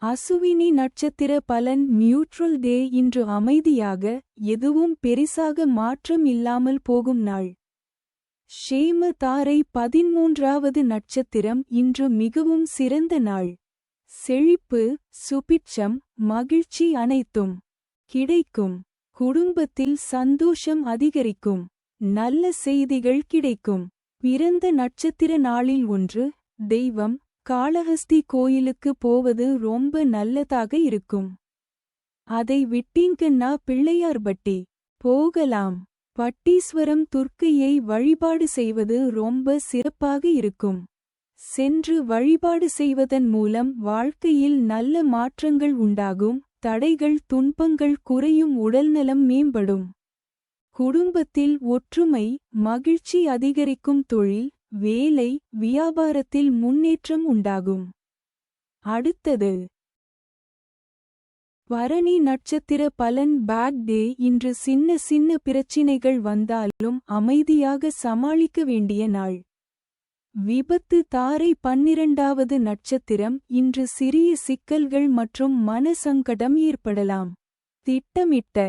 அசுவினி நட்சத்திர பலன் நியூட்ரல் டே. இன்று அமைதியாக, எதுவும் பெரிசாக மாற்றம் இல்லாமல் போகும் நாள். ஷேம தாரை 13வது நட்சத்திரம். இன்று மிகவும் சிறந்த நாள். செழிப்பு, சுபிட்சம், மகிழ்ச்சி அனைத்தும் கிடைக்கும். குடும்பத்தில் சந்தோஷம் அதிகரிக்கும். நல்ல செய்திகள் கிடைக்கும். பிறந்த நட்சத்திர நாளில் ஒன்று. தெய்வம், காளஹஸ்தி கோயிலுக்கு போவது ரொம்ப நல்லதாக இருக்கும். அதை விட்டீங்கன்னா பிள்ளையார்பட்டி போகலாம். பட்டீஸ்வரம் துர்க்கையை வழிபாடு செய்வது ரொம்ப சிறப்பாக இருக்கும். சென்று வழிபாடு செய்வதன் மூலம் வாழ்க்கையில் நல்ல மாற்றங்கள் உண்டாகும். தடைகள் துன்பங்கள் குறையும். உடல்நலம் மேம்படும். குடும்பத்தில் ஒற்றுமை, மகிழ்ச்சி அதிகரிக்கும். தொழில், வேலை, வியாபாரத்தில் முன்னேற்றம் உண்டாகும். அடுத்தது பரணி நட்சத்திர பலன் பேட் டே. இன்று சின்ன சின்ன பிரச்சினைகள் வந்தாலும் அமைதியாக சமாளிக்க வேண்டிய நாள். விபத்து தாரை 12வது நட்சத்திரம். இன்று சிறிய சிக்கல்கள் மற்றும் மனசங்கடம் ஏற்படலாம். திட்டமிட்ட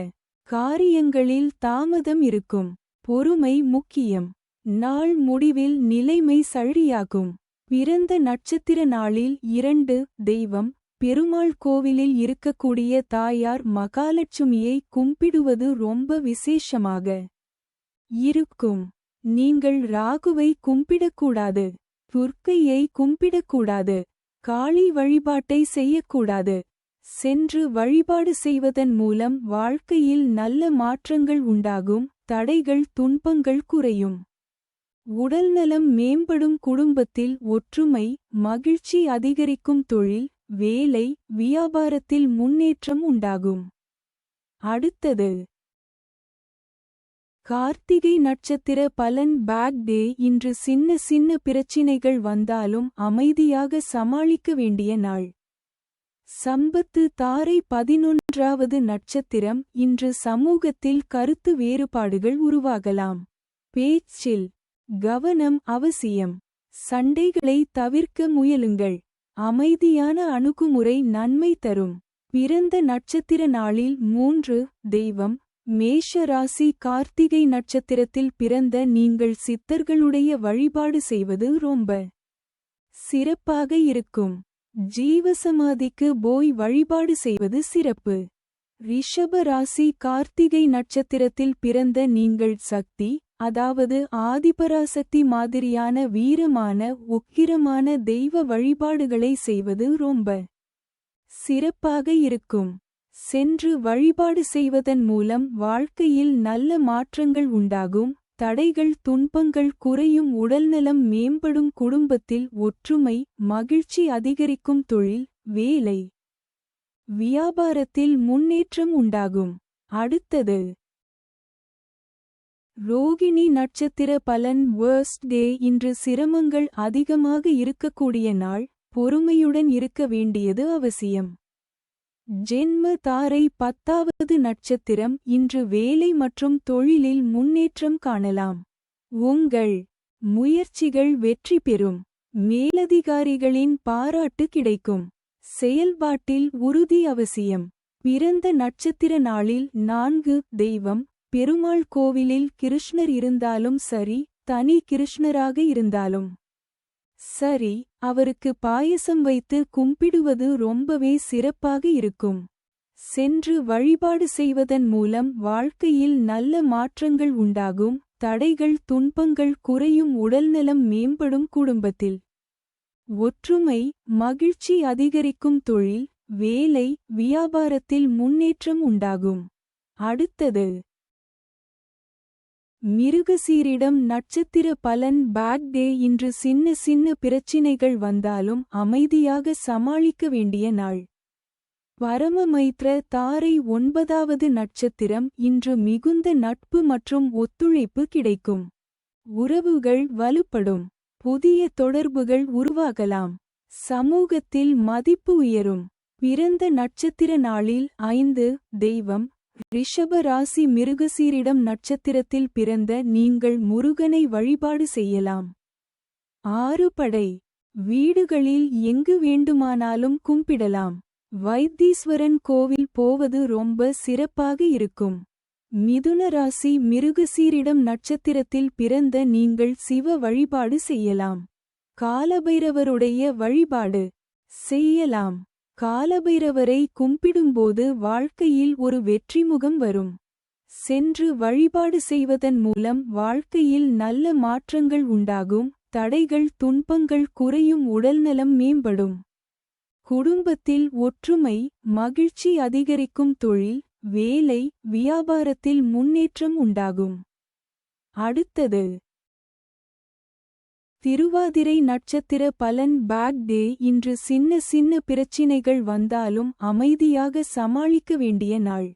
காரியங்களில் தாமதம் இருக்கும். பொறுமை முக்கியம். நாள் முடிவில் நிலைமை சரியாகும். பிறந்த நட்சத்திர நாளில் 2. தெய்வம், பெருமாள் கோவிலில் இருக்கக்கூடிய தாயார் மகாலட்சுமியை கும்பிடுவது ரொம்ப விசேஷமாக இருக்கும். நீங்கள் ராகுவை கும்பிடக்கூடாது. துர்க்கையை கும்பிடக்கூடாது. காளி வழிபாட்டை செய்யக்கூடாது. சென்று வழிபாடு செய்வதன் மூலம் வாழ்க்கையில் நல்ல மாற்றங்கள் உண்டாகும். தடைகள் துன்பங்கள் குறையும். உடல்நலம் மேம்படும். குடும்பத்தில் ஒற்றுமை, மகிழ்ச்சி அதிகரிக்கும். தொழில், வேலை, வியாபாரத்தில் முன்னேற்றம் உண்டாகும். அடுத்தது கார்த்திகை நட்சத்திர பலன் பேட் டே. இன்று சின்ன சின்ன பிரச்சினைகள் வந்தாலும் அமைதியாக சமாளிக்க வேண்டிய நாள். சம்பத்து தாரை 11வது நட்சத்திரம். இன்று சமூகத்தில் கருத்து வேறுபாடுகள் உருவாகலாம். பேச்சில் கவனம் அவசியம். சண்டைகளை தவிர்க்க முயலுங்கள். அமைதியான அணுகுமுறை நன்மை தரும். பிறந்த நட்சத்திர நாளில் 3. தெய்வம், மேஷ ராசி. கார்த்திகை நட்சத்திரத்தில் பிறந்த நீங்கள் சித்தர்களுடைய வழிபாடு செய்வது ரொம்ப சிறப்பாக இருக்கும். ஜீவசமாதிக்கு போய் வழிபாடு செய்வது சிறப்பு. ரிஷப ராசி. கார்த்திகை நட்சத்திரத்தில் பிறந்த நீங்கள் சக்தி, அதாவது ஆதிபராசக்தி மாதிரியான வீரமான உக்கிரமான தெய்வ வழிபாடுகளை செய்வது ரொம்ப சிறப்பாக இருக்கும். சென்று வழிபாடு செய்வதன் மூலம் வாழ்க்கையில் நல்ல மாற்றங்கள் உண்டாகும். தடைகள் துன்பங்கள் குறையும். உடல்நலம் மேம்படும். குடும்பத்தில் ஒற்றுமை, மகிழ்ச்சி அதிகரிக்கும். தொழில், வேலை, வியாபாரத்தில் முன்னேற்றம் உண்டாகும். அடுத்தது ரோகிணி நட்சத்திர பலன் வேர்ஸ்ட் டே. இன்று சிரமங்கள் அதிகமாக இருக்கக்கூடிய நாள். பொறுமையுடன் இருக்க வேண்டியது அவசியம். ஜென்ம தாரை 10வது நட்சத்திரம். இன்று வேலை மற்றும் தொழிலில் முன்னேற்றம் காணலாம். உங்கள் முயற்சிகள் வெற்றி பெறும். மேலதிகாரிகளின் பாராட்டு கிடைக்கும். செயல்பாட்டில் உறுதி அவசியம். பிறந்த நட்சத்திர நாளில் 4. தெய்வம், பெருமாள் கோவிலில் கிருஷ்ணர் இருந்தாலும் சரி, தனி கிருஷ்ணராக இருந்தாலும் சரி, அவருக்கு பாயசம் வைத்து கும்பிடுவது ரொம்பவே சிறப்பாக இருக்கும். சென்று வழிபாடு செய்வதன் மூலம் வாழ்க்கையில் நல்ல மாற்றங்கள் உண்டாகும். தடைகள் துன்பங்கள் குறையும். உடல்நலம் மேம்படும். குடும்பத்தில் ஒற்றுமை, மகிழ்ச்சி அதிகரிக்கும். தொழில், வேலை, வியாபாரத்தில் முன்னேற்றம் உண்டாகும். அடுத்தது மிருகசீரிடம் நட்சத்திர பலன் பேட் டே. இன்று சின்ன சின்ன பிரச்சினைகள் வந்தாலும் அமைதியாக சமாளிக்க வேண்டிய நாள். பரமமைத்ர தாரை 9வது நட்சத்திரம். இன்று மிகுந்த நட்பு மற்றும் ஒத்துழைப்பு கிடைக்கும். உறவுகள் வலுப்படும். புதிய தொடர்புகள் உருவாகலாம். சமூகத்தில் மதிப்பு உயரும். பிறந்த நட்சத்திர நாளில் 5. தெய்வம், ரிஷப ராசி. மிருகசீரிடம் நட்சத்திரத்தில் பிறந்த நீங்கள் முருகனை வழிபாடு செய்யலாம். 6 படை வீடுகளில் எங்கு வேண்டுமானாலும் கும்பிடலாம். வைத்தீஸ்வரன் கோவில் போவது ரொம்ப சிறப்பாக இருக்கும். மிதுன ராசி மிருகசீரிடம் நட்சத்திரத்தில் பிறந்த நீங்கள் சிவ வழிபாடு செய்யலாம். காலபைரவருடைய வழிபாடு செய்யலாம். காலபைரவரை கும்பிடும்போது வாழ்க்கையில் ஒரு வெற்றிமுகம் வரும். சென்று வழிபாடு செய்வதன் மூலம் வாழ்க்கையில் நல்ல மாற்றங்கள் உண்டாகும். தடைகள் துன்பங்கள் குறையும் உடல்நலம் மேம்படும். குடும்பத்தில் ஒற்றுமை மகிழ்ச்சி அதிகரிக்கும். தொழில் வேலை வியாபாரத்தில் முன்னேற்றம் உண்டாகும். அடுத்தது திருவாதிரை நட்சத்திர பலன். Bad day. இன்று சின்ன சின்ன பிரச்சினைகள் வந்தாலும் அமைதியாக சமாளிக்க வேண்டிய நாள்.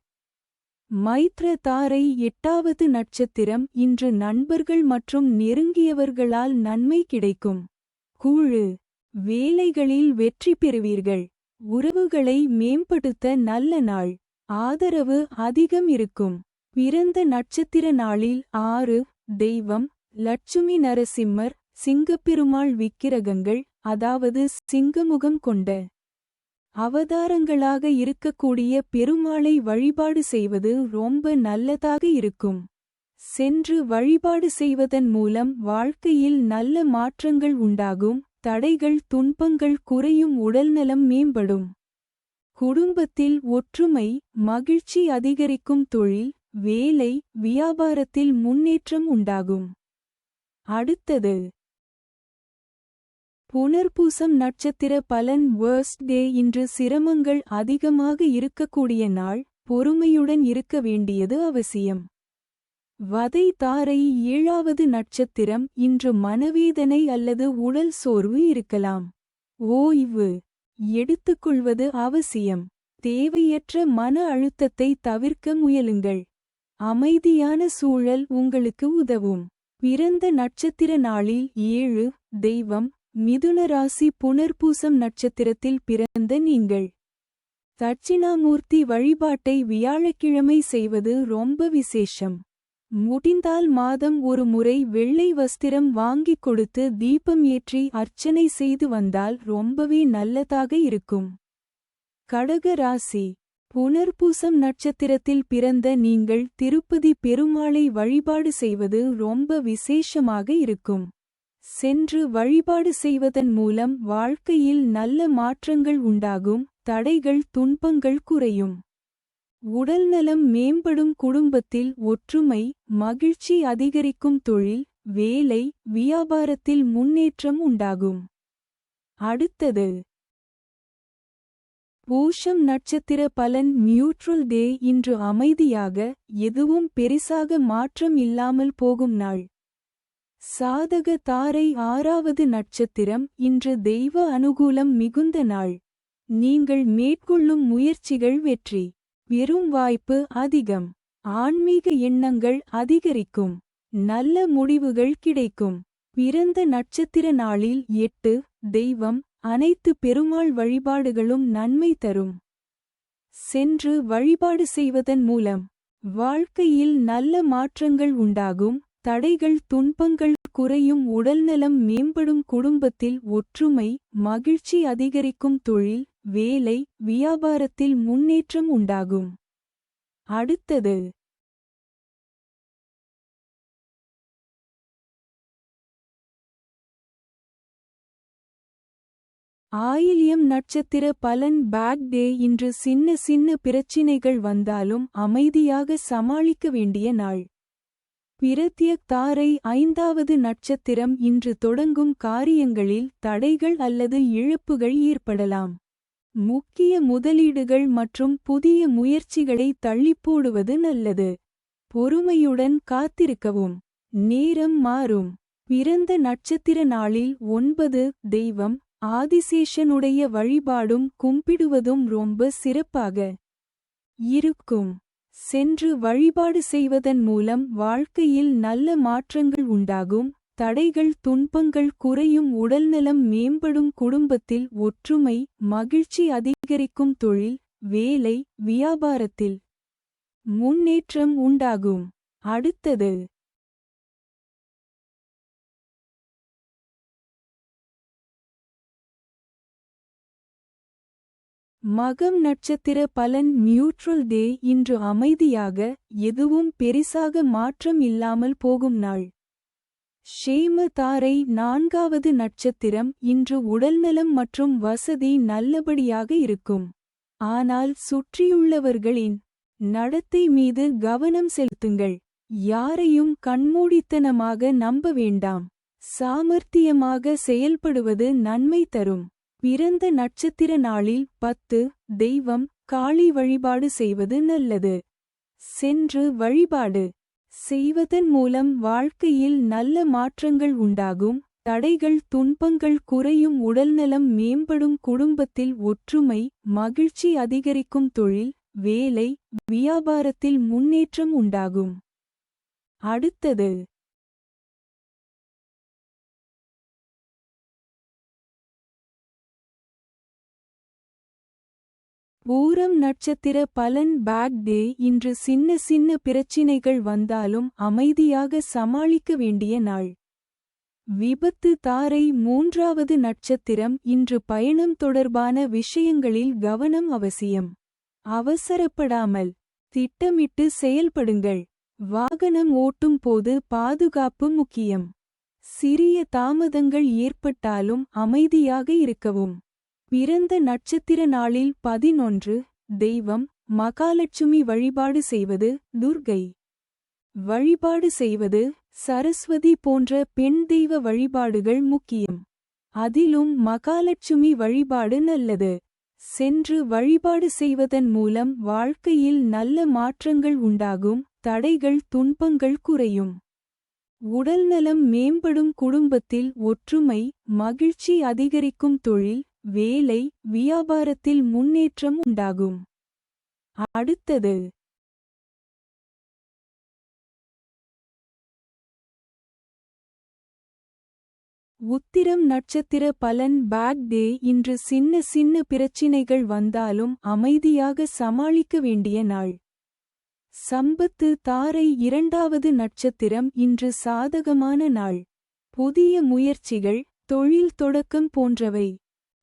மைத்ர தாரை 8வது நட்சத்திரம். இன்று நண்பர்கள் மற்றும் நெருங்கியவர்களால் நன்மை கிடைக்கும். கூழு வேலைகளில் வெற்றி பெறுவீர்கள். உறவுகளை மேம்படுத்த நல்ல நாள். ஆதரவு அதிகம் இருக்கும். பிறந்த நட்சத்திர நாளில் 6. தெய்வம் லட்சுமி நரசிம்மர் சிங்கப்பெருமாள் விக்கிரகங்கள் அதாவது சிங்கமுகம் கொண்ட அவதாரங்களாக இருக்கக்கூடிய பெருமாளை வழிபாடு செய்வது ரொம்ப நல்லதாக இருக்கும். சென்று வழிபாடு செய்வதன் மூலம் வாழ்க்கையில் நல்ல மாற்றங்கள் உண்டாகும். தடைகள் துன்பங்கள் குறையும் உடல்நலம் மேம்படும். குடும்பத்தில் ஒற்றுமை மகிழ்ச்சி அதிகரிக்கும். தொழில் வேலை வியாபாரத்தில் முன்னேற்றம் உண்டாகும். அடுத்தது புனர்பூசம் நட்சத்திர பலன். வேர்ஸ்ட் டே. இன்று சிரமங்கள் அதிகமாக இருக்கக்கூடிய நாள். பொறுமையுடன் இருக்க வேண்டியது அவசியம். வதை தாரை 7வது நட்சத்திரம். இன்று மனவேதனை அல்லது உடல் சோர்வு இருக்கலாம். ஓய்வு எடுத்துக்கொள்வது அவசியம். தேவையற்ற மன அழுத்தத்தை தவிர்க்க முயலுங்கள். அமைதியான சூழல் உங்களுக்கு உதவும். பிறந்த நட்சத்திர நாளில் 7. தெய்வம் மிதுன ராசி புனர்பூசம் நட்சத்திரத்தில் பிறந்த நீங்கள் தட்சிணாமூர்த்தி வழிபாட்டை வியாழக்கிழமை செய்வது ரொம்ப விசேஷம். முடிந்தால் மாதம் ஒரு முறை வெள்ளை வஸ்திரம் வாங்கிக் கொடுத்து தீபம் ஏற்றி அர்ச்சனை செய்து வந்தால் ரொம்பவே நல்லதாக இருக்கும். கடக ராசி புனர்பூசம் நட்சத்திரத்தில் பிறந்த நீங்கள் திருப்பதி பெருமாளை வழிபாடு செய்வது ரொம்ப விசேஷமாக இருக்கும். சென்று வழிபாடு செய்வதன் மூலம் வாழ்க்கையில் நல்ல மாற்றங்கள் உண்டாகும். தடைகள் துன்பங்கள் குறையும். உடல்நலம் மேம்படும். குடும்பத்தில் ஒற்றுமை மகிழ்ச்சி அதிகரிக்கும். தொழில் வேலை வியாபாரத்தில் முன்னேற்றம் உண்டாகும். அடுத்தது பூஷம் நட்சத்திர பலன். நியூட்ரல் டே. இன்று அமைதியாக எதுவும் பெரிசாக மாற்றம் இல்லாமல் போகும் நாள். சாதக தாரை 6வது நட்சத்திரம். இன்று தெய்வ அனுகூலம் மிகுந்த நாள். நீங்கள் மேற்கொள்ளும் முயற்சிகள் வெற்றி பெறும் வாய்ப்பு அதிகம். ஆன்மீக எண்ணங்கள் அதிகரிக்கும். நல்ல முடிவுகள் கிடைக்கும். பிறந்த நட்சத்திர நாளில் 8. தெய்வம் அனைத்து பெருமாள் வழிபாடுகளும் நன்மை தரும். சென்று வழிபாடு செய்வதன் மூலம் வாழ்க்கையில் நல்ல மாற்றங்கள் உண்டாகும். தடைகள் துன்பங்கள் குறையும். உடல்நலம் மேம்படும். குடும்பத்தில் ஒற்றுமை மகிழ்ச்சி அதிகரிக்கும். தொழில் வேலை வியாபாரத்தில் முன்னேற்றம் உண்டாகும். அடுத்தது ஆயில்யம் நட்சத்திர பலன். Bad day. இன்று சின்ன சின்ன பிரச்சினைகள் வந்தாலும் அமைதியாக சமாளிக்க வேண்டிய நாள். பிரத்யக் தாரை 5வது நட்சத்திரம். இன்று தொடங்கும் காரியங்களில் தடைகள் அல்லது இழப்புகள் ஏற்படலாம். முக்கிய முதலீடுகள் மற்றும் புதிய முயற்சிகளை தள்ளிப்போடுவது நல்லது. பொறுமையுடன் காத்திருக்கவும். நேரம் மாறும். பிறந்த நட்சத்திர நாளில் 9. தெய்வம் ஆதிசேஷனுடைய வழிபாடும் கும்பிடுவதும் ரொம்ப சிறப்பாக இருக்கும். சென்று வழிபாடு செய்வதன் மூலம் வாழ்க்கையில் நல்ல மாற்றங்கள் உண்டாகும். தடைகள் துன்பங்கள் குறையும். உடல்நலம் மேம்படும். குடும்பத்தில் ஒற்றுமை மகிழ்ச்சி அதிகரிக்கும். தொழில் வேலை வியாபாரத்தில் முன்னேற்றம் உண்டாகும். அடுத்தது மகம் நட்சத்திர பலன் நியூட்ரல் டே இன்று அமைதியாக எதுவும் பெரிசாக மாற்றம் இல்லாமல் போகும் நாள். ஷேம தாரை 4வது நட்சத்திரம் இன்று உடல்நலம் மற்றும் வசதி நல்லபடியாக இருக்கும். ஆனால் சுற்றியுள்ளவர்களின் நடத்தை மீது கவனம் செலுத்துங்கள். யாரையும் கண்மூடித்தனமாக நம்ப வேண்டாம். சாமர்த்தியமாக செயல்படுவது நன்மை தரும். பிறந்த நட்சத்திர நாளில் 10 தெய்வம் காளி வழிபாடு செய்வது நல்லது. சென்று வழிபாடு செய்வதன் மூலம் வாழ்க்கையில் நல்ல மாற்றங்கள் உண்டாகும். தடைகள் துன்பங்கள் குறையும் உடல்நலம் மேம்படும் குடும்பத்தில் ஒற்றுமை மகிழ்ச்சி அதிகரிக்கும் தொழில் வேலை வியாபாரத்தில் முன்னேற்றம் உண்டாகும். அடுத்தது பூரம் நட்சத்திர பலன் பேட் டே இன்று சின்ன சின்ன பிரச்சினைகள் வந்தாலும் அமைதியாக சமாளிக்க வேண்டிய நாள். விபத்து தாரை 3வது நட்சத்திரம் இன்று பயணம் தொடர்பான விஷயங்களில் கவனம் அவசியம். அவசரப்படாமல் திட்டமிட்டு செயல்படுங்கள். வாகனம் ஓட்டும் போது பாதுகாப்பு முக்கியம். சிறிய தாமதங்கள் ஏற்பட்டாலும் அமைதியாக இருக்கவும். பிறந்த நட்சத்திர நாளில் 11 தெய்வம் மகாலட்சுமி வழிபாடு செய்வது துர்கை வழிபாடு செய்வது சரஸ்வதி போன்ற பெண் தெய்வ வழிபாடுகள் முக்கியம். அதிலும் மகாலட்சுமி வழிபாடு நல்லது. சென்று வழிபாடு செய்வதன் மூலம் வாழ்க்கையில் நல்ல மாற்றங்கள் உண்டாகும். தடைகள் துன்பங்கள் குறையும். உடல்நலம் மேம்படும் குடும்பத்தில் ஒற்றுமை மகிழ்ச்சி அதிகரிக்கும் தொழில் வேலை வியாபாரத்தில் முன்னேற்றம் உண்டாகும். அடுத்தது உத்திரம் நட்சத்திர பலன் பேட் டே இன்று சின்ன சின்ன பிரச்சினைகள் வந்தாலும் அமைதியாக சமாளிக்க வேண்டிய நாள். சம்பத்து தாரை 2வது நட்சத்திரம் இன்று சாதகமான நாள். புதிய முயற்சிகள் தொழில் தொடக்கம் போன்றவை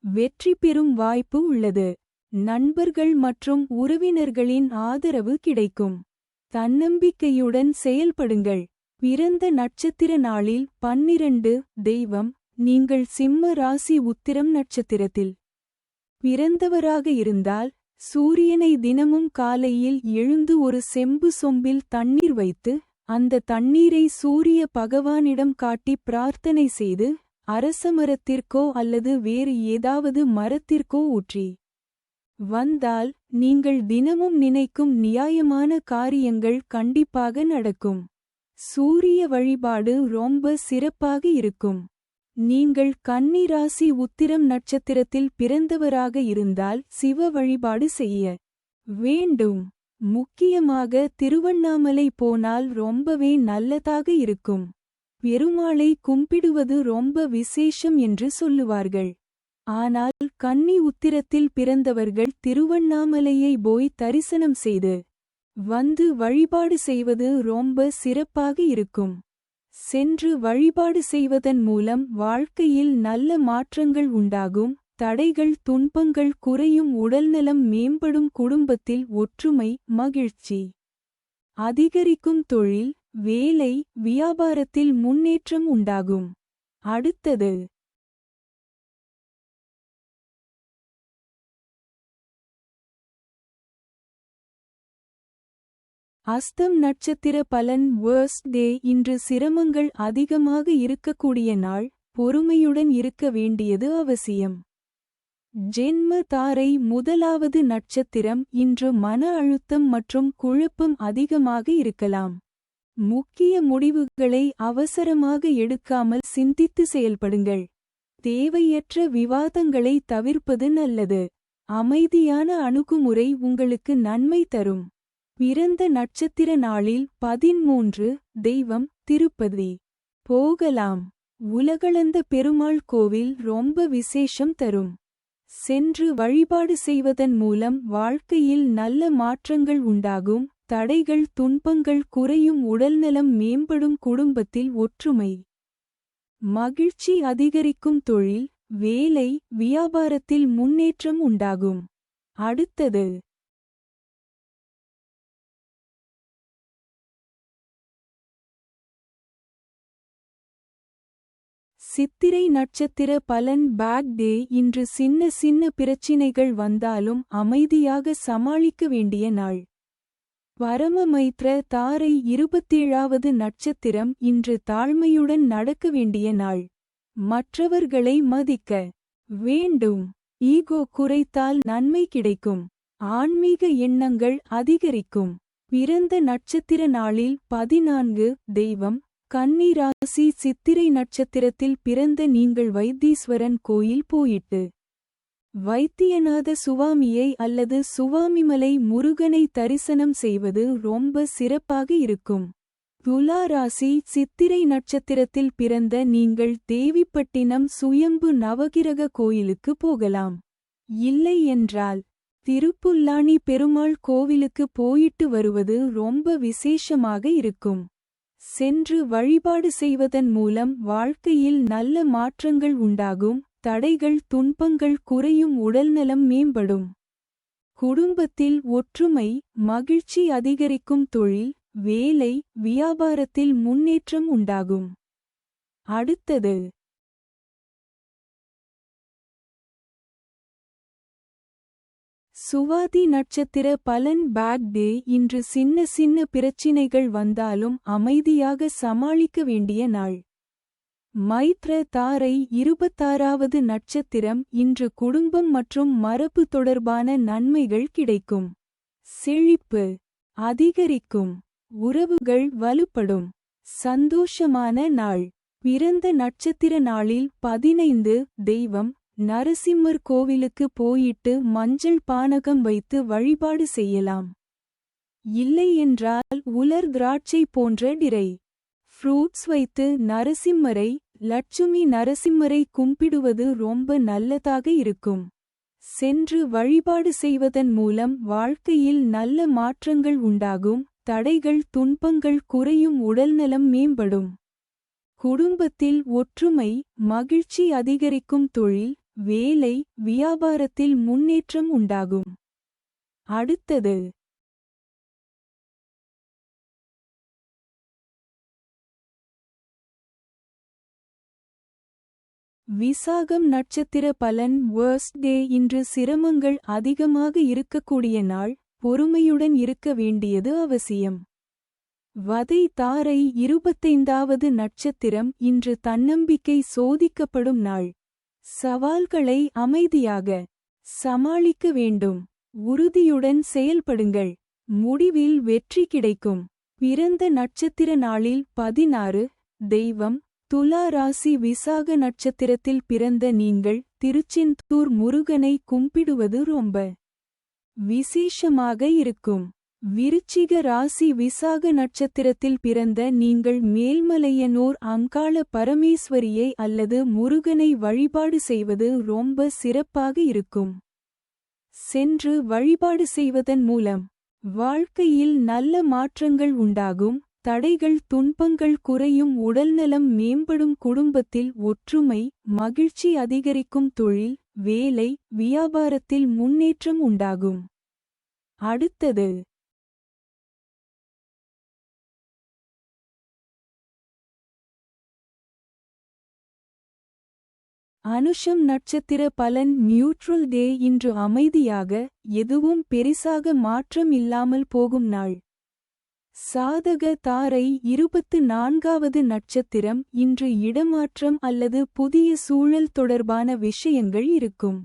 வெற்றி பெறும் வாய்ப்பு உள்ளது. நண்பர்கள் மற்றும் உறவினர்களின் ஆதரவு கிடைக்கும். தன்னம்பிக்கையுடன் செயல்படுங்கள். பிறந்த நட்சத்திர நாளில் 12 தெய்வம் நீங்கள் சிம்ம ராசி உத்திரம் நட்சத்திரத்தில் பிறந்தவராக இருந்தால் சூரியனை தினமும் காலையில் எழுந்து ஒரு செம்பு சொம்பில் தண்ணீர் வைத்து அந்த தண்ணீரை சூரிய பகவானிடம் காட்டி பிரார்த்தனை செய்து அரசமரத்திற்கோ அல்லது வேறு ஏதாவது மரத்திற்கோ ஊற்றி வந்தால் நீங்கள் தினமும் நினைக்கும் நியாயமான காரியங்கள் கண்டிப்பாக நடக்கும். சூரிய வழிபாடு ரொம்ப சிறப்பாக இருக்கும். நீங்கள் கன்னி ராசி உத்திரம் நட்சத்திரத்தில் பிறந்தவராக இருந்தால் சிவ வழிபாடு செய்ய வேண்டும். முக்கியமாக திருவண்ணாமலை போனால் ரொம்பவே நல்லதாக இருக்கும். பெருமாளை கும்பிடுவது ரொம்ப விசேஷம் என்று சொல்லுவார்கள். ஆனால் கன்னி உத்திரத்தில் பிறந்தவர்கள் திருவண்ணாமலையை போய் தரிசனம் செய்து வந்து வழிபாடு செய்வது ரொம்ப சிறப்பாக இருக்கும். சென்று வழிபாடு செய்வதன் மூலம் வாழ்க்கையில் நல்ல மாற்றங்கள் உண்டாகும். தடைகள் துன்பங்கள் குறையும் உடல்நலம் மேம்படும் குடும்பத்தில் ஒற்றுமை மகிழ்ச்சி அதிகரிக்கும் தொழில் வேலை வியாபாரத்தில் முன்னேற்றம் உண்டாகும். அடுத்தது அஸ்தம் நட்சத்திர பலன் வேர்ஸ்ட் டே இன்று சிரமங்கள் அதிகமாக இருக்கக்கூடிய நாள். பொறுமையுடன் இருக்க வேண்டியது அவசியம். ஜென்ம தாரை 1வது நட்சத்திரம் இன்று மன அழுத்தம் மற்றும் குழப்பம் அதிகமாக இருக்கலாம். முக்கிய முடிவுகளை அவசரமாக எடுக்காமல் சிந்தித்து செயல்படுங்கள். தேவையற்ற விவாதங்களை தவிர்ப்பது நல்லது. அமைதியான அணுகுமுறை உங்களுக்கு நன்மை தரும். பிறந்த நட்சத்திர நாளில் 13 தெய்வம் திருப்பதி போகலாம். உலகளந்த பெருமாள் கோவில் ரொம்ப விசேஷம் தரும். சென்று வழிபாடு செய்வதன் மூலம் வாழ்க்கையில் நல்ல மாற்றங்கள் உண்டாகும். தடைகள் துன்பங்கள் குறையும் உடல்நலம் மேம்படும் குடும்பத்தில் ஒற்றுமை மகிழ்ச்சி அதிகரிக்கும் தொழில் வேலை வியாபாரத்தில் முன்னேற்றம் உண்டாகும். அடுத்தது சித்திரை நட்சத்திர பலன். Bad day. இன்று சின்ன சின்ன பிரச்சினைகள் வந்தாலும் அமைதியாக சமாளிக்க வேண்டிய நாள். பரமமைத்ர தாரை 27வது நட்சத்திரம். இன்று தாழ்மையுடன் நடக்க வேண்டிய நாள். மற்றவர்களை மதிக்க வேண்டும். ஈகோ குறைத்தால் நன்மை கிடைக்கும். ஆன்மீக எண்ணங்கள் அதிகரிக்கும். பிறந்த நட்சத்திர நாளில் 14. தெய்வம் கன்னி ராசி. சித்திரை நட்சத்திரத்தில் பிறந்த நீங்கள் வைத்தீஸ்வரன் கோயில் போயிட்டு வைத்தியநாத சுவாமியை அல்லது சுவாமிமலை முருகனை தரிசனம் செய்வது ரொம்ப சிறப்பாக இருக்கும். துலா ராசி. சித்திரை நட்சத்திரத்தில் பிறந்த நீங்கள் தேவிப்பட்டினம் சுயம்பு நவகிரக கோயிலுக்கு போகலாம். இல்லை என்றால் திருப்புல்லானி பெருமாள் கோவிலுக்கு போயிட்டு வருவது ரொம்ப விசேஷமாக இருக்கும். சென்று வழிபாடு செய்வதன் மூலம் வாழ்க்கையில் நல்ல மாற்றங்கள் உண்டாகும். தடைகள் துன்பங்கள் குறையும். உடல்நலம் மேம்படும். குடும்பத்தில் ஒற்றுமை மகிழ்ச்சி அதிகரிக்கும். தொழில் வேலை வியாபாரத்தில் முன்னேற்றம் உண்டாகும். அடுத்தது சுவாதி நட்சத்திர பலன். Bad day. இன்று சின்ன சின்ன பிரச்சினைகள் வந்தாலும் அமைதியாக சமாளிக்க வேண்டிய நாள். மைத்ர தாரை 26வது நட்சத்திரம். இன்று குடும்பம் மற்றும் மரபு தொடர்பான நன்மைகள் கிடைக்கும். செழிப்பு அதிகரிக்கும். உறவுகள் வலுப்படும். சந்தோஷமான நாள். பிறந்த நட்சத்திர நாளில் 15. தெய்வம் நரசிம்மர் கோவிலுக்கு போயிட்டு மஞ்சள் பானகம் வைத்து வழிபாடு செய்யலாம். இல்லை என்றால் உலர் திராட்சை போன்ற டிரை ஃப்ரூட்ஸ் வைத்து நரசிம்மரை லட்சுமி நரசிம்மரை கும்பிடுவது ரொம்ப நல்லதாக இருக்கும். சென்று வழிபாடு செய்வதன் மூலம் வாழ்க்கையில் நல்ல மாற்றங்கள் உண்டாகும். தடைகள் துன்பங்கள் குறையும். உடல்நலம் மேம்படும். குடும்பத்தில் ஒற்றுமை மகிழ்ச்சி அதிகரிக்கும். தொழில் வேலை வியாபாரத்தில் முன்னேற்றம் உண்டாகும். அடுத்தது விசாகம் நட்சத்திர பலன். வர்ஸ்ட் டே. இன்று சிரமங்கள் அதிகமாக இருக்கக்கூடிய நாள். பொறுமையுடன் இருக்க வேண்டியது அவசியம். வதை தாரை 25வது நட்சத்திரம். இன்று தன்னம்பிக்கை சோதிக்கப்படும் நாள். சவால்களை அமைதியாக சமாளிக்க வேண்டும். உறுதியுடன் செயல்படுங்கள். முடிவில் வெற்றி கிடைக்கும். பிறந்த நட்சத்திர நாளில் 16. தெய்வம் துலா ராசி. விசாக நட்சத்திரத்தில் பிறந்த நீங்கள் திருச்செந்தூர் முருகனை கும்பிடுவது ரொம்ப விசேஷமாக இருக்கும். விருச்சிக ராசி. விசாக நட்சத்திரத்தில் பிறந்த நீங்கள் மேல்மலையனூர் அங்காள பரமேஸ்வரியை அல்லது முருகனை வழிபாடு செய்வது ரொம்ப சிறப்பாக இருக்கும். சென்று வழிபாடு செய்வதன் மூலம் வாழ்க்கையில் நல்ல மாற்றங்கள் உண்டாகும். தடைகள் துன்பங்கள் குறையும். உடல்நலம் மேம்படும். குடும்பத்தில் ஒற்றுமை மகிழ்ச்சி அதிகரிக்கும். தொழில் வேலை வியாபாரத்தில் முன்னேற்றம் உண்டாகும். அடுத்தது அனுஷம் நட்சத்திர பலன். நியூட்ரல் டே. இன்று அமைதியாக எதுவும் பெரிசாக மாற்றம் இல்லாமல் போகும் நாள். சாதக தாரை 24வது நட்சத்திரம். இன்று இடமாற்றம் அல்லது புதிய சூழல் தொடர்பான விஷயங்கள் இருக்கும்.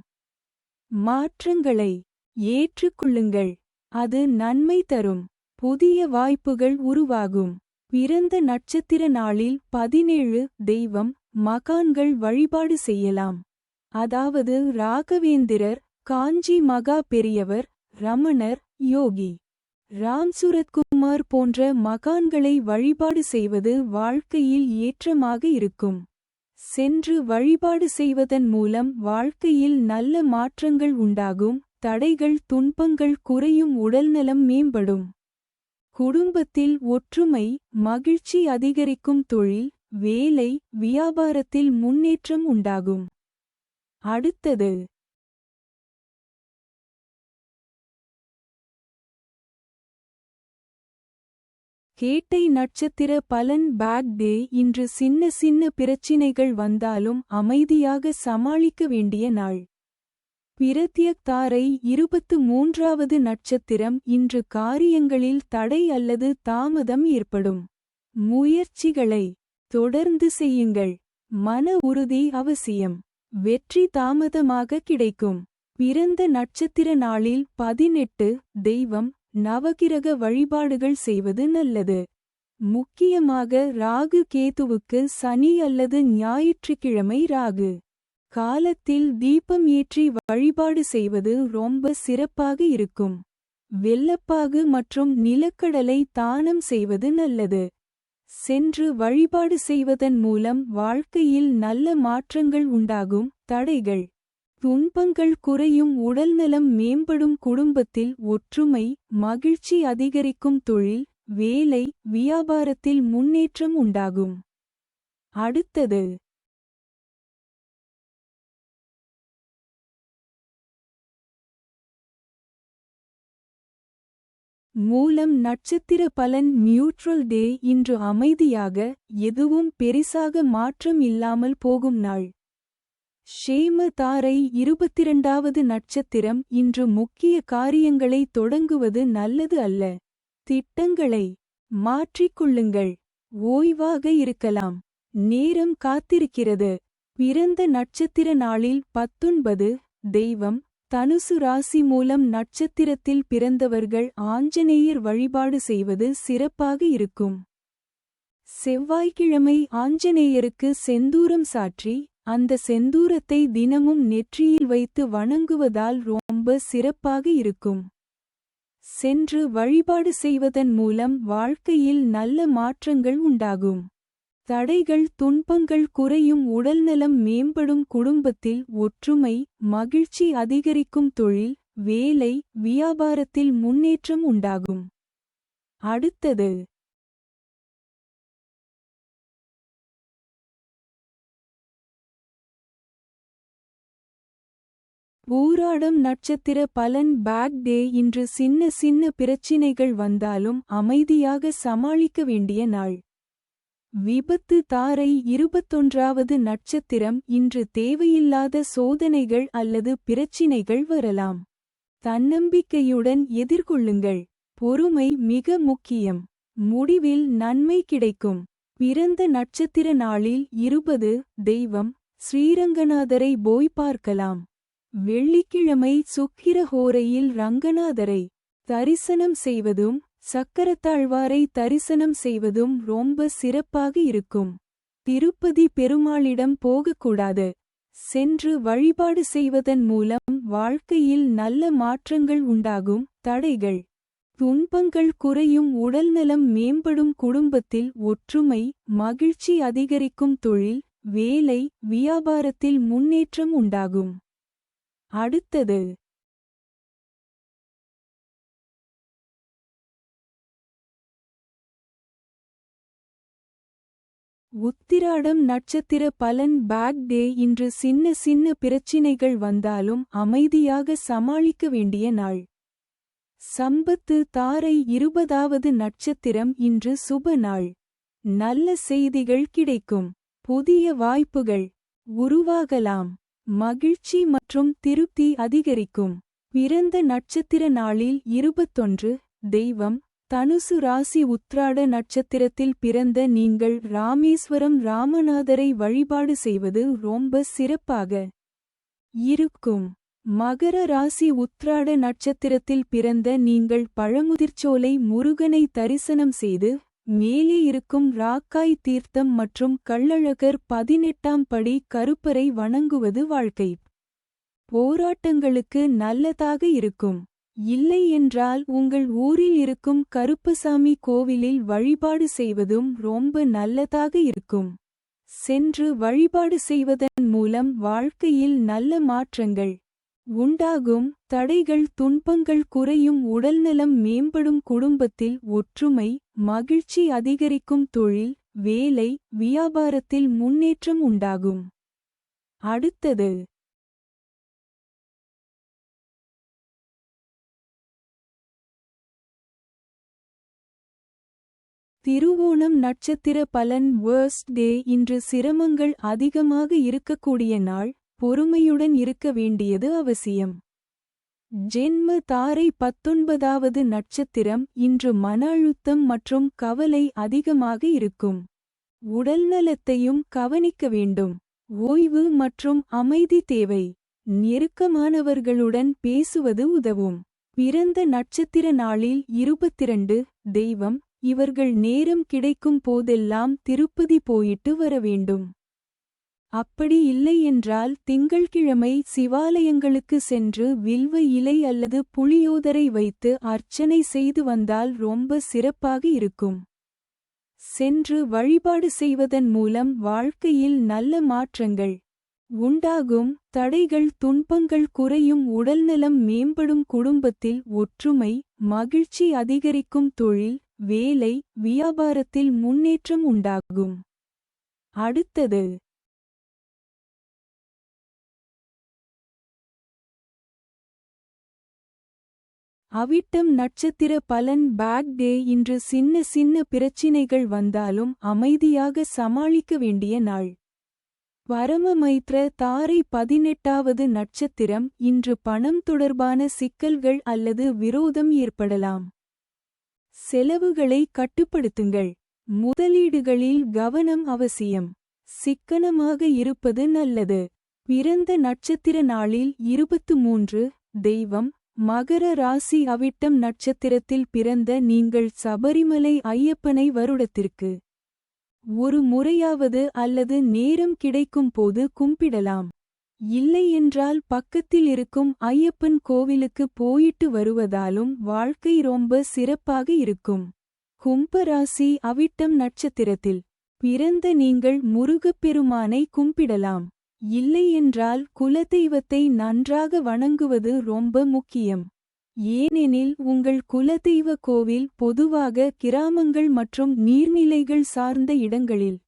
மாற்றங்களை ஏற்றுக்கொள்ளுங்கள். அது நன்மை தரும். புதிய வாய்ப்புகள் உருவாகும். பிறந்த நட்சத்திர நாளில் 17. தெய்வம் மகான்கள் வழிபாடு செய்யலாம். அதாவது ராகவேந்திரர் காஞ்சி மகா பெரியவர் ரமணர் யோகி ராம்சுரத்குமார் போன்ற மகான்களை வழிபாடு செய்வது வாழ்க்கையில் ஏற்றமாக இருக்கும். சென்று வழிபாடு செய்வதன் மூலம் வாழ்க்கையில் நல்ல மாற்றங்கள் உண்டாகும். தடைகள் துன்பங்கள் குறையும். உடல்நலம் மேம்படும். குடும்பத்தில் ஒற்றுமை மகிழ்ச்சி அதிகரிக்கும். தொழில் வேலை வியாபாரத்தில் முன்னேற்றம் உண்டாகும். அடுத்தது கேட்டை நட்சத்திர பலன் பேட் டே. இன்று சின்ன சின்ன பிரச்சினைகள் வந்தாலும் அமைதியாக சமாளிக்க வேண்டிய நாள். பிரத்யக் தாரை 23வது நட்சத்திரம். இன்று காரியங்களில் தடை அல்லது தாமதம் ஏற்படும். முயற்சிகளை தொடர்ந்து செய்யுங்கள். மன உறுதி அவசியம். வெற்றி தாமதமாக கிடைக்கும். பிறந்த நட்சத்திர நாளில் 18 தெய்வம் நவகிரக வழிபாடுகள் செய்வது நல்லது. முக்கியமாக ராகு கேதுவுக்கு சனி அல்லது ஞாயிற்றுக்கிழமை ராகு காலத்தில் தீபம் ஏற்றி வழிபாடு செய்வது ரொம்ப சிறப்பாக இருக்கும். வெல்லப்பாகு மற்றும் நிலக்கடலை தானம் செய்வது நல்லது. சென்று வழிபாடு செய்வதன் மூலம் வாழ்க்கையில் நல்ல மாற்றங்கள் உண்டாகும். தடைகள் துன்பங்கள் குறையும். உடல்நலம் மேம்படும். குடும்பத்தில் ஒற்றுமை மகிழ்ச்சி அதிகரிக்கும். தொழில் வேலை வியாபாரத்தில் முன்னேற்றம் உண்டாகும். அடுத்தது மூலம் நட்சத்திர பலன் நியூட்ரல் டே. இன்று அமைதியாக எதுவும் பெரிசாக மாற்றம் இல்லாமல் போகும் நாள். ஷேம தாரை 22வது நட்சத்திரம். இன்று முக்கிய காரியங்களை தொடங்குவது நல்லது அல்ல. திட்டங்களை மாற்றிக்கொள்ளுங்கள். ஓய்வாக இருக்கலாம். நேரம் காத்திருக்கிறது. பிறந்த நட்சத்திர நாளில் 19 தெய்வம் தனுசு ராசி மூலம் நட்சத்திரத்தில் பிறந்தவர்கள் ஆஞ்சநேயர் வழிபாடு செய்வது சிறப்பாக இருக்கும். செவ்வாய்க்கிழமை ஆஞ்சநேயருக்கு செந்தூரம் சாற்றி அந்த செந்தூரத்தை தினமும் நெற்றியில் வைத்து வணங்குவதால் ரொம்ப சிறப்பாக இருக்கும். சென்று வழிபாடு செய்வதன் மூலம் வாழ்க்கையில் நல்ல மாற்றங்கள் உண்டாகும். தடைகள் துன்பங்கள் குறையும். உடல்நலம் மேம்படும். குடும்பத்தில் ஒற்றுமை மகிழ்ச்சி அதிகரிக்கும். தொழில் வேலை வியாபாரத்தில் முன்னேற்றம் உண்டாகும். அடுத்தது பூராடம் நட்சத்திர பலன் பேட் டே. இன்று சின்ன சின்ன பிரச்சினைகள் வந்தாலும் அமைதியாக சமாளிக்க வேண்டிய நாள். விபத்து தாரை 21வது நட்சத்திரம். இன்று தேவையில்லாத சோதனைகள் அல்லது பிரச்சினைகள் வரலாம். தன்னம்பிக்கையுடன் எதிர்கொள்ளுங்கள். பொறுமை மிக முக்கியம். முடிவில் நன்மை கிடைக்கும். பிறந்த நட்சத்திர நாளில் 20 தெய்வம் ஸ்ரீரங்கநாதரை போய் பார்க்கலாம். வெள்ளிக்கிழமை சுக்கிரஹோரையில் ரங்கநாதரை தரிசனம் செய்வதும் சக்கரத்தாழ்வாரை தரிசனம் செய்வதும் ரொம்ப சிறப்பாக இருக்கும். திருப்பதி பெருமாளிடம் போகக்கூடாது. சென்று வழிபாடு செய்வதன் மூலம் வாழ்க்கையில் நல்ல மாற்றங்கள் உண்டாகும். தடைகள் துன்பங்கள் குறையும். உடல்நலம் மேம்படும். குடும்பத்தில் ஒற்றுமை மகிழ்ச்சி அதிகரிக்கும். தொழில் வேலை வியாபாரத்தில் முன்னேற்றம் உண்டாகும். அடுத்தது உத்திராடம் நட்சத்திர பலன் பேட் டே. இன்று சின்ன சின்ன பிரச்சினைகள் வந்தாலும் அமைதியாக சமாளிக்க வேண்டிய நாள். சம்பத்து தாரை 20வது நட்சத்திரம். இன்று சுப நாள். நல்ல செய்திகள் கிடைக்கும். புதிய வாய்ப்புகள் உருவாகலாம். மகிழ்ச்சி மற்றும் திருப்தி அதிகரிக்கும். பிறந்த நட்சத்திர நாளில் 21 தெய்வம் தனுசு ராசி. உத்திராட நட்சத்திரத்தில் பிறந்த நீங்கள் ராமேஸ்வரம் ராமநாதரை வழிபாடு செய்வது ரொம்ப சிறப்பாக இருக்கும். மகர ராசி. உத்திராட நட்சத்திரத்தில் பிறந்த நீங்கள் பழமுதிர்ச்சோலை முருகனை தரிசனம் செய்து மேலே இருக்கும் ராக்காய் தீர்த்தம் மற்றும் கள்ளழகர் 18ஆம் படி கருப்பரை வணங்குவது வாழ்க்கை போராட்டங்களுக்கு நல்லதாக இருக்கும். இல்லை என்றால் உங்கள் ஊரில் இருக்கும் கருப்பசாமி கோவிலில் வழிபாடு செய்வதும் ரொம்ப நல்லதாக இருக்கும். சென்று வழிபாடு செய்வதன் மூலம் வாழ்க்கையில் நல்ல மாற்றங்கள் உண்டாகும். தடைகள் துன்பங்கள் குறையும். உடல்நலம் மேம்படும். குடும்பத்தில் ஒற்றுமை மகிழ்ச்சி அதிகரிக்கும். தொழில் வேலை வியாபாரத்தில் முன்னேற்றம் உண்டாகும். அடுத்தது திருவோணம் நட்சத்திர பலன் வேர்ஸ்ட் டே. இன்று சிரமங்கள் அதிகமாக இருக்கக்கூடிய நாள், பொறுமையுடன் இருக்க வேண்டியது அவசியம். ஜென்ம தாரை 19வது நட்சத்திரம். இன்று மன அழுத்தம் மற்றும் கவலை அதிகமாக இருக்கும். உடல்நலத்தையும் கவனிக்க வேண்டும். ஓய்வு மற்றும் அமைதி தேவை. நெருக்கமானவர்களுடன் பேசுவது உதவும். பிறந்த நட்சத்திர நாளில் 22 தெய்வம். இவர்கள் நேரம் கிடைக்கும் போதெல்லாம் திருப்பதி போயிட்டு வர வேண்டும். அப்படி இல்லை என்றால் திங்கள்கிழமை சிவாலயங்களுக்கு சென்று வில்வ இலை அல்லது புளியோதரை வைத்து அர்ச்சனை செய்து வந்தால் ரொம்ப சிறப்பாக இருக்கும். சென்று வழிபாடு செய்வதன் மூலம் வாழ்க்கையில் நல்ல மாற்றங்கள் உண்டாகும். தடைகள் துன்பங்கள் குறையும். உடல்நலம் மேம்படும். குடும்பத்தில் ஒற்றுமை மகிழ்ச்சி அதிகரிக்கும். தொழில் வேலை வியாபாரத்தில் முன்னேற்றம் உண்டாகும். அடுத்தது அவிட்டம் நட்சத்திர பலன் பேட் டே. இன்று சின்ன சின்ன பிரச்சினைகள் வந்தாலும் அமைதியாக சமாளிக்க வேண்டிய நாள். பரமமைத்ர தாரை 18வது நட்சத்திரம். இன்று பணம் தொடர்பான சிக்கல்கள் அல்லது விரோதம் ஏற்படலாம். செலவுகளை கட்டுப்படுத்துங்கள். முதலீடுகளில் கவனம் அவசியம். சிக்கனமாக இருப்பது நல்லது. பிறந்த நட்சத்திர நாளில் 23 தெய்வம். மகர ராசி. அவிட்டம் நட்சத்திரத்தில் பிறந்த நீங்கள் சபரிமலை ஐயப்பனை வருடத்திற்கு ஒரு முறையாவது அல்லது நேரம் கிடைக்கும் போது கும்பிடலாம். இல்லை என்றால் பக்கத்தில் இருக்கும் ஐயப்பன் கோவிலுக்கு போயிட்டு வருவதாலும் வாழ்க்கை ரொம்ப சிறப்பாக இருக்கும். கும்பராசி. அவிட்டம் நட்சத்திரத்தில் பிறந்த நீங்கள் முருகப்பெருமானை கும்பிடலாம். இல்லை என்றால் குலதெய்வத்தை நன்றாக வணங்குவது ரொம்ப முக்கியம். ஏனெனில் உங்கள் குலதெய்வ கோவில் பொதுவாக கிராமங்கள் மற்றும் நீர்நிலைகள் சார்ந்த இடங்களில்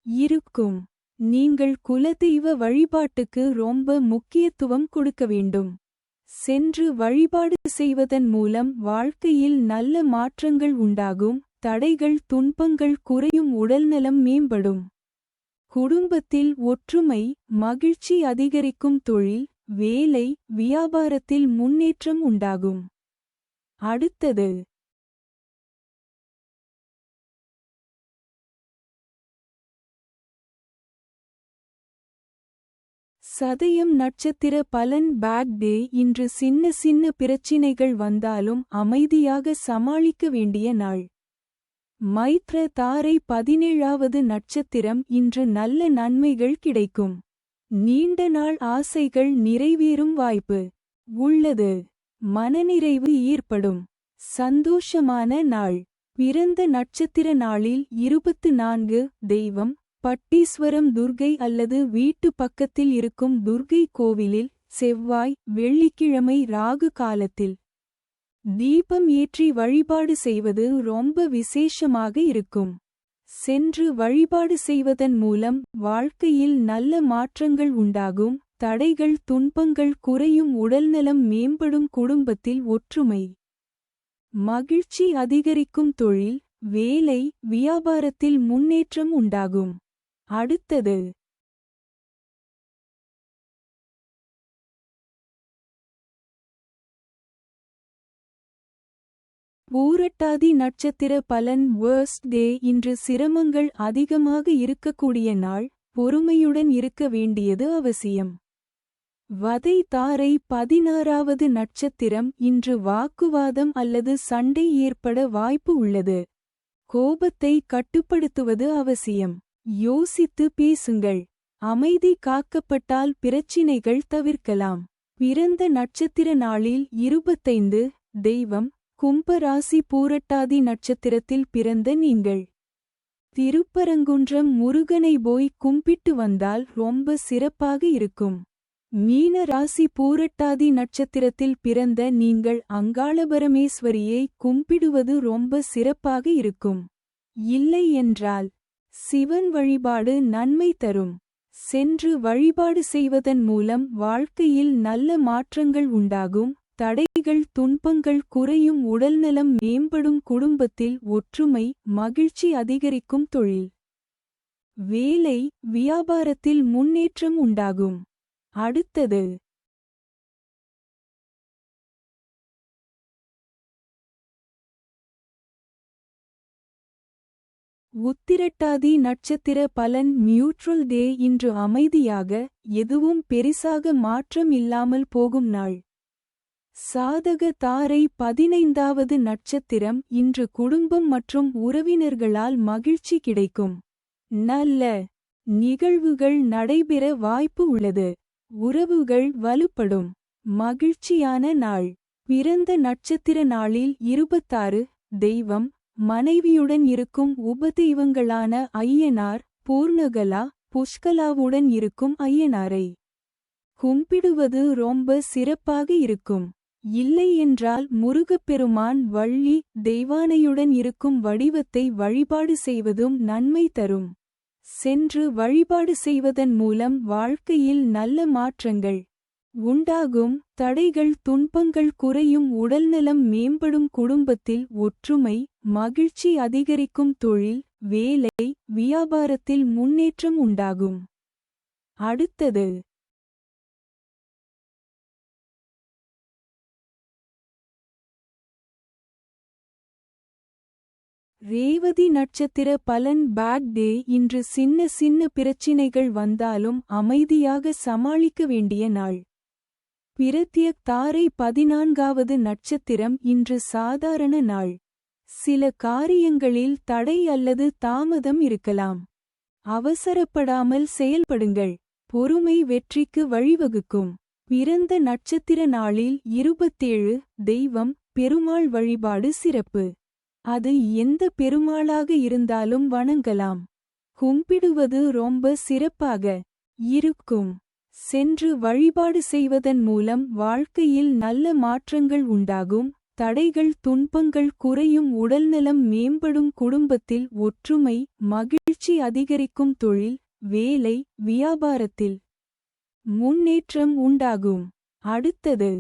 இருக்கும். நீங்கள் குலதெய்வ வழிபாட்டுக்கு ரொம்ப முக்கியத்துவம் கொடுக்க வேண்டும். சென்று வழிபாடு செய்வதன் மூலம் வாழ்க்கையில் நல்ல மாற்றங்கள் உண்டாகும். தடைகள் துன்பங்கள் குறையும். உடல்நலம் மேம்படும். குடும்பத்தில் ஒற்றுமை மகிழ்ச்சி அதிகரிக்கும். தொழில் வேலை வியாபாரத்தில் முன்னேற்றம் உண்டாகும். அடுத்தது சதயம் நட்சத்திர பலன் பேட் டே. இன்று சின்ன சின்ன பிரச்சினைகள் வந்தாலும் அமைதியாக சமாளிக்க வேண்டிய நாள். மைத்ர தாரை 17வது நட்சத்திரம். இன்று நல்ல நன்மைகள் கிடைக்கும். நீண்ட நாள் ஆசைகள் நிறைவேறும் வாய்ப்பு உள்ளது. மனநிறைவு ஏற்படும். சந்தோஷமான நாள். பிறந்த நட்சத்திர நாளில் 24 தெய்வம். பட்டீஸ்வரம் துர்கை அல்லது வீட்டு பக்கத்தில் இருக்கும் துர்கை கோவிலில் செவ்வாய் வெள்ளிக்கிழமை ராகு காலத்தில் தீபம் ஏற்றி வழிபாடு செய்வது ரொம்ப விசேஷமாக இருக்கும். சென்று வழிபாடு செய்வதன் மூலம் வாழ்க்கையில் நல்ல மாற்றங்கள் உண்டாகும். தடைகள் துன்பங்கள் குறையும். உடல்நலம் மேம்படும். குடும்பத்தில் ஒற்றுமை மகிழ்ச்சி அதிகரிக்கும். தொழில் வேலை வியாபாரத்தில் முன்னேற்றம் உண்டாகும். அடுத்தது பூரட்டாதி நட்சத்திர பலன் வேர்ஸ்ட் டே. இன்று சிரமங்கள் அதிகமாக இருக்கக்கூடிய நாள், பொறுமையுடன் இருக்க வேண்டியது அவசியம். வதை தாரை 16வது நட்சத்திரம். இன்று வாக்குவாதம் அல்லது சண்டை ஏற்பட வாய்ப்பு உள்ளது. கோபத்தை கட்டுப்படுத்துவது அவசியம். யோசித்து பேசுங்கள். அமைதி காக்கப்பட்டால் பிரச்சினைகள் தவிர்க்கலாம். பிறந்த நட்சத்திர நாளில் 25 தெய்வம். கும்பராசி. பூரட்டாதி நட்சத்திரத்தில் பிறந்த நீங்கள் திருப்பரங்குன்றம் முருகனை போய் கும்பிட்டு வந்தால் ரொம்ப சிறப்பாக இருக்கும். மீன ராசி. பூரட்டாதி நட்சத்திரத்தில் பிறந்த நீங்கள் அங்காளபரமேஸ்வரியை கும்பிடுவது ரொம்ப சிறப்பாக இருக்கும். இல்லை என்றால் சிவன் வழிபாடு நன்மை தரும். சென்று வழிபாடு செய்வதன் மூலம் வாழ்க்கையில் நல்ல மாற்றங்கள் உண்டாகும். தடைகள் துன்பங்கள் குறையும் உடல்நலம் மேம்படும் குடும்பத்தில் ஒற்றுமை மகிழ்ச்சி அதிகரிக்கும் தொழில் வேலை வியாபாரத்தில் முன்னேற்றம் உண்டாகும். அடுத்தது உத்திரட்டாதி நட்சத்திர பலன் நியூட்ரல் டே. இன்று அமைதியாக எதுவும் பெரிசாக மாற்றம் இல்லாமல் போகும் நாள். சாதக தாரை 15வது நட்சத்திரம். இன்று குடும்பம் மற்றும் உறவினர்களால் மகிழ்ச்சி கிடைக்கும். நல்ல நிகழ்வுகள் நடைபெற வாய்ப்பு உள்ளது. உறவுகள் வலுப்படும். மகிழ்ச்சியான நாள். பிறந்த நட்சத்திர நாளில் 26. தெய்வம் மனைவியுடன் இருக்கும் உபதெய்வங்களான ஐயனார் பூர்ணகலா புஷ்கலாவுடன் இருக்கும் ஐயனாரை கும்பிடுவது ரொம்ப சிறப்பாக இருக்கும். இல்லை என்றால் முருகப்பெருமான் வள்ளி தெய்வானையுடன் இருக்கும் வடிவத்தை வழிபாடு செய்வதும் நன்மை தரும். சென்று வழிபாடு செய்வதன் மூலம் வாழ்க்கையில் நல்ல மாற்றங்கள் உண்டாகும். தடைகள் துன்பங்கள் குறையும் உடல்நலம் மேம்படும் குடும்பத்தில் ஒற்றுமை மகிழ்ச்சி அதிகரிக்கும் தொழில் வேலை வியாபாரத்தில் முன்னேற்றம் உண்டாகும். அடுத்தது ரேவதி நட்சத்திர பலன் பேட் டே. இன்று சின்ன சின்ன பிரச்சினைகள் வந்தாலும் அமைதியாக சமாளிக்க வேண்டிய நாள். பிரத்யக் தாரை 14வது நட்சத்திரம். இன்று சாதாரண நாள். சில காரியங்களில் தடை அல்லது தாமதம் இருக்கலாம். அவசரப்படாமல் செயல்படுங்கள். பொறுமை வெற்றிக்கு வழிவகுக்கும். பிறந்த நட்சத்திர நாளில் 27. தெய்வம் பெருமாள் வழிபாடு சிறப்பு. அது எந்த பெருமாளாக இருந்தாலும் வணங்கலாம். கும்பிடுவது ரொம்ப சிறப்பாக இருக்கும். சென்று வழிபாடு செய்வதன் மூலம் வாழ்க்கையில் நல்ல மாற்றங்கள் உண்டாகும். தடைகள் துன்பங்கள் குறையும் உடல்நலம் மேம்படும் குடும்பத்தில் ஒற்றுமை மகிழ்ச்சி அதிகரிக்கும் தொழில் வேலை வியாபாரத்தில் முன்னேற்றம் உண்டாகும். அடுத்தது